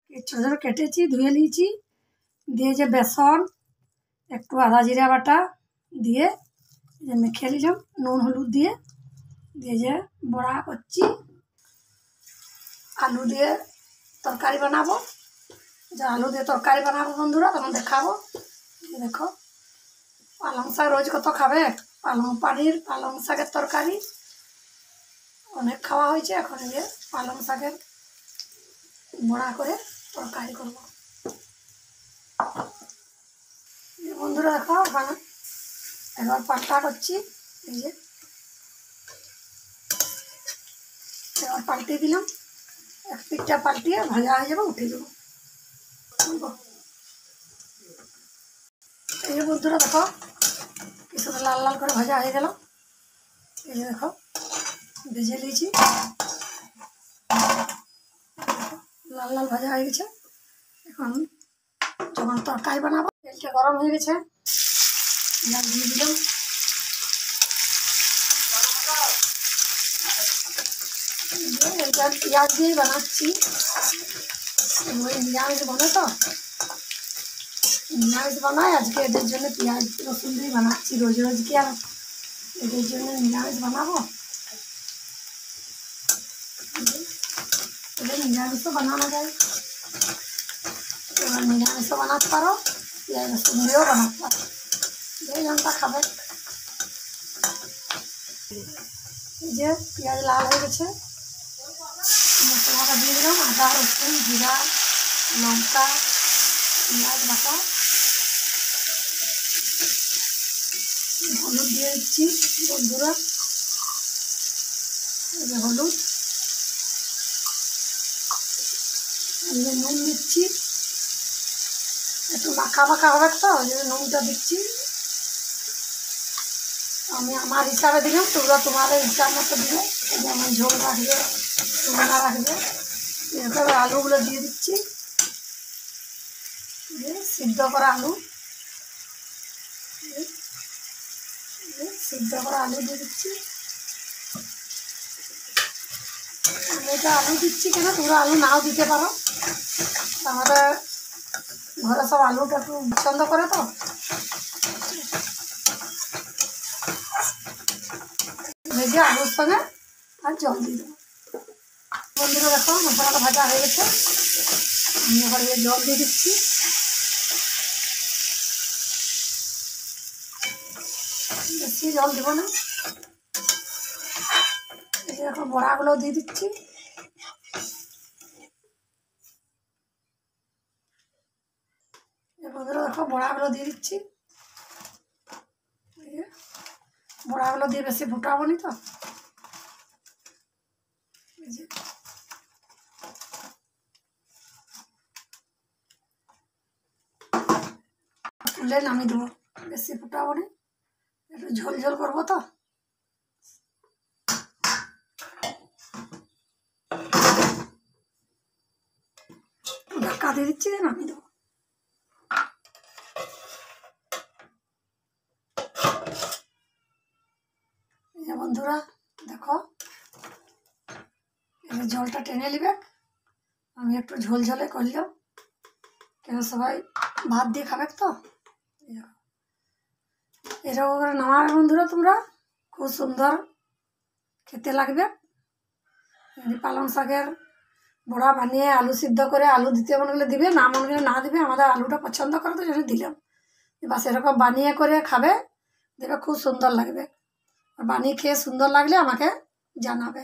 ছোটো ছোটো কেটেছি, ধুয়ে নিয়েছি। দিয়ে যে বেসন, একটু আদা জিরা বাটা দিয়ে মেখে নিলাম নুন হলুদ দিয়ে। দিয়ে যে বড়া করছি, আলু দিয়ে তরকারি বানাবো। যে আলু দিয়ে তরকারি বানাবো বন্ধুরা, তখন দেখাবো। দেখো, পালং শাক রোজ কত খাবে, পালং পানির পালং শাকের তরকারি অনেক খাওয়া হয়েছে। এখন যে পালং শাকের বড়া করে তরকারি করব বন্ধুরা। দেখো এবার পাল্টা করছি, এই যে এবার পাল্টিয়ে দিলাম। এক পিঠটা পাল্টিয়ে ভাজা হয়ে যাবে, উঠিয়ে দেবো। এই যে বন্ধুরা দেখো, কিছুটা লাল লাল করে ভাজা হয়ে গেল। এই যে দেখো ভেজে নিয়েছি, লাল লাল ভাজা হয়ে গেছে। এখন যখন তরকারি বানাবো, তেলটা গরম হয়ে গেছে, পেঁয়াজ দিয়ে দিলাম। এটা পেঁয়াজ দিয়েই বানাচ্ছি, নিরামিষ বনে তো, নিরামিষ বানাই আজকে। এদের জন্য পেঁয়াজ রসুন দিয়ে বানাচ্ছি, রোজ রোজ কি আর এদের জন্য নিরামিষ বানাবো। এদের নিরামিষও বানানো যায়, এবার নিরামিষও বানাতে পারো, পেঁয়াজ রসুন দিয়েও বানাতে পারো, যে যেমনটা খাবে। এই যে পেঁয়াজ লাল হয়ে গেছে, মশলাটা দিয়ে দিলাম, আদা রসুন জিরা লঙ্কা পেঁয়াজ বাটা, হলুদ দিয়ে দিচ্ছি বন্ধুরা। এই যে হলুদ, এই যে নুন দিচ্ছি, একটু মাখা মাখা হবে তো, ওই জন্য নুনটা দিচ্ছি। আমি আমার হিসাবে দিলাম, তোমরা তোমাদের হিসাব মতো দিলে, যেমন ঝোল রাখবে না রাখবে। এরপরে আলুগুলো দিয়ে দিচ্ছি, সিদ্ধ করা আলু, সিদ্ধ করা আলু দিয়ে দিচ্ছি। আমি এটা আলু দিচ্ছি কেন, তোমরা আলু নাও দিতে পারো, আমাদের ঘরে সব আলুটা একটু পছন্দ করে তো। ভেজে আলুর সঙ্গে আর জল দিয়ে দেবো বন্ধুরা। দেখো মশলাটা ভাজা হয়ে গেছে, আমি এবার জল দিয়ে দিচ্ছি। বেশি জল দেবো না। এখন বড়াগুলো দিয়ে দিচ্ছি, বন্ধুরা দেখো বড়াগুলো দিয়ে দিচ্ছি। বড়াগুলো দিয়ে বেশি ফুটাবো নি তো, তুলে নামিয়ে দেবো, বেশি ফুটাবো নি, একটু ঝোল ঝোল করবো তো। ঢাকা দিয়ে দিচ্ছি, নামিয়ে দেবো। বন্ধুরা দেখো, জলটা টেনে নিবে, আমি একটু ঝোল ঝোলে করলাম, কেন সবাই ভাত দিয়ে খাবে তো। এরকম করে নামাবে বন্ধুরা, তোমরা খুব সুন্দর খেতে লাগবে। পালং শাকের বড়া বানিয়ে আলু সিদ্ধ করে, আলু দিতে মনে গেলে দিবে, না মনে গেলে না দিবে, আমাদের আলুটা পছন্দ করে তো জন্য দিলাম। বাস এরকম বানিয়ে করে খাবে, দেখবে খুব সুন্দর লাগবে। আর বানিয়ে খেয়ে সুন্দর লাগলে আমাকে জানাবে।